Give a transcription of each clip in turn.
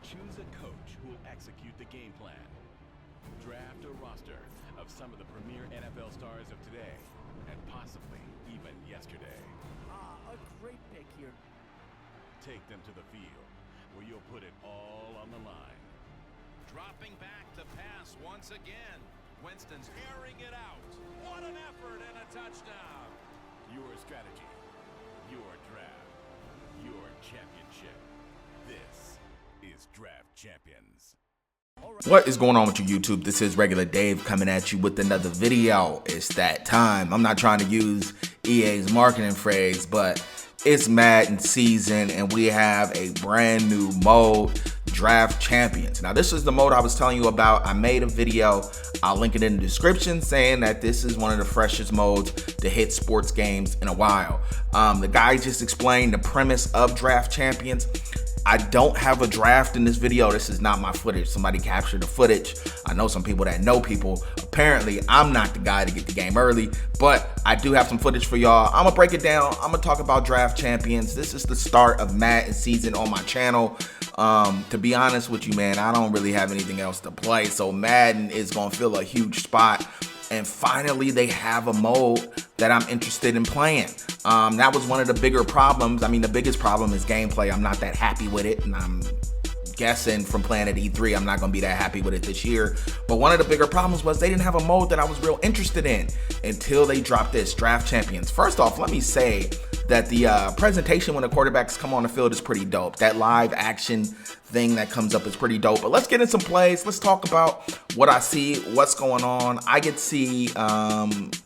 Choose a coach who will execute the game plan. Draft a roster of some of the premier NFL stars of today and possibly even yesterday. A great pick here. Take them to the field where you'll put it all on the line. Dropping back to pass once again. Winston's airing it out. What an effort and a touchdown. Your strategy, your draft, your championship. This is Draft Champions. What is going on with you, YouTube? This is Regular Dave coming at you with another video. It's that time. I'm not trying to use EA's marketing phrase, but it's Madden season and we have a brand new mode, Draft Champions. Now, this is the mode I was telling you about. I made a video. I'll link it in the description saying that this is one of the freshest modes to hit sports games in a while. The guy just explained the premise of Draft Champions. I don't have a draft in this video. This is not my footage. Somebody captured the footage. I know some people that know people. Apparently, I'm not the guy to get the game early, but I do have some footage for y'all. I'm gonna break it down. I'm gonna talk about Draft Champions. This is the start of Madden season on my channel. To be honest with you, man, I don't really have anything else to play, so Madden is gonna fill a huge spot. And finally, they have a mode that I'm interested in playing. That was one of the bigger problems. I mean, the biggest problem is gameplay. I'm not that happy with it, and I'm guessing from playing at E3, I'm not gonna be that happy with it this year. But one of the bigger problems was they didn't have a mode that I was real interested in until they dropped this, Draft Champions. First off, let me say that the presentation when the quarterbacks come on the field is pretty dope. That live action thing that comes up is pretty dope. But let's get in some plays. Let's talk about what I see, what's going on. I could see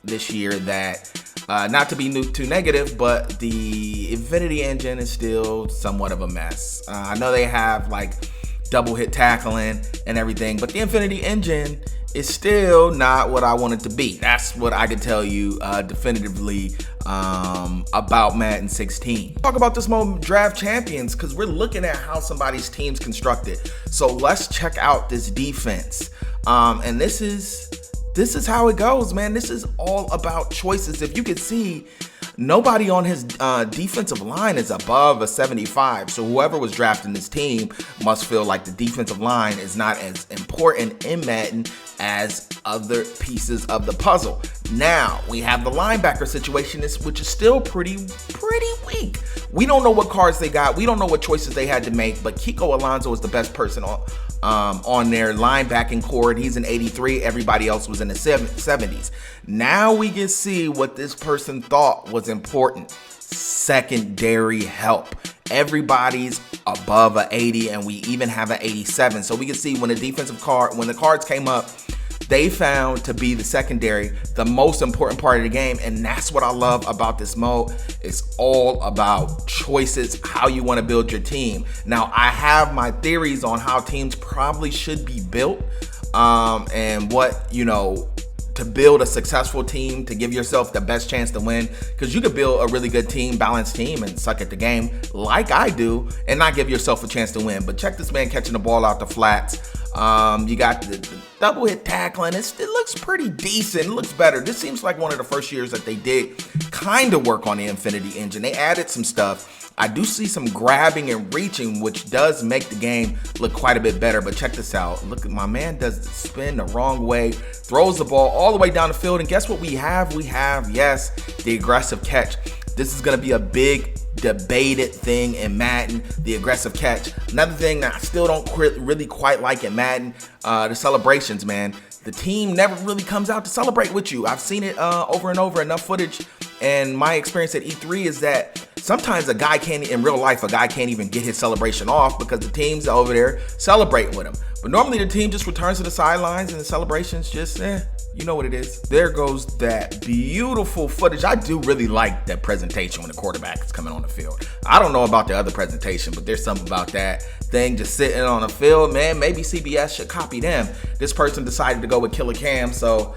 this year that, not to be too negative, but the Infinity engine is still somewhat of a mess. I know they have like double hit tackling and everything, but the Infinity engine is still not what I want it to be. That's what I can tell you definitively about Madden 16. Talk about this mode, Draft Champions, because we're looking at how somebody's team's constructed. So let's check out this defense. And this is how it goes, man. This is all about choices. If you could see, nobody on his defensive line is above a 75. So whoever was drafting this team must feel like the defensive line is not as important in Madden as other pieces of the puzzle. Now we have the linebacker situation, which is still pretty weak. We don't know what cards they got. We don't know what choices they had to make, but Kiko Alonso is the best person on their linebacking core. He's an 83. Everybody else was in the 70s. Now we can see what this person thought was important. Secondary help. Everybody's above a 80, and we even have an 87. So we can see when the cards came up, they found to be the secondary the most important part of the game, and that's what I love about this mode. It's all about choices, how you want to build your team. Now, I have my theories on how teams probably should be built, and what, to build a successful team, to give yourself the best chance to win, because you could build a really good team, balanced team, and suck at the game like I do and not give yourself a chance to win. But check this man catching the ball out the flats. You got the double hit tackling. It looks pretty decent. It looks better. This seems like one of the first years that they did kind of work on the Infinity engine. They added some stuff. I do see some grabbing and reaching, which does make the game look quite a bit better. But check this out. Look, my man does the spin the wrong way, throws the ball all the way down the field. And guess what we have? We have, yes, the aggressive catch. This is going to be a big debated thing in Madden, the aggressive catch. Another thing that I still don't really quite like in Madden, the celebrations, man. The team never really comes out to celebrate with you. I've seen it over and over, enough footage. And my experience at E3 is that sometimes in real life, a guy can't even get his celebration off because the team's over there celebrating with him. But normally the team just returns to the sidelines and the celebration's just, you know what it is. There goes that beautiful footage. I do really like that presentation when the quarterback is coming on the field. I don't know about the other presentation, but there's something about that thing just sitting on the field, man. Maybe CBS should copy them. This person decided to go with Killer Cam, so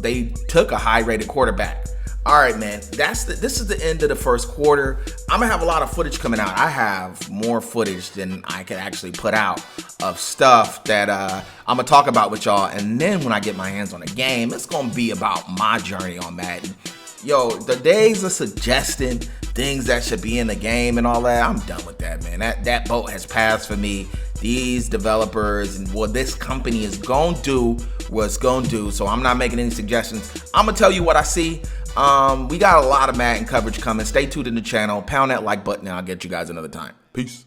they took a high-rated quarterback. All right, man, this is the end of the first quarter. I'm gonna have a lot of footage coming out. I have more footage than I can actually put out of stuff that I'm gonna talk about with y'all. And then when I get my hands on the game, it's gonna be about my journey on Madden. Yo, the days of suggesting things that should be in the game and all that, I'm done with that, man. That boat has passed for me. these developers and what this company is going to do what's going to do. So I'm not making any suggestions. I'm going to tell you what I see. We got a lot of Madden coverage coming. Stay tuned in the channel. Pound that like button and I'll get you guys another time. Peace.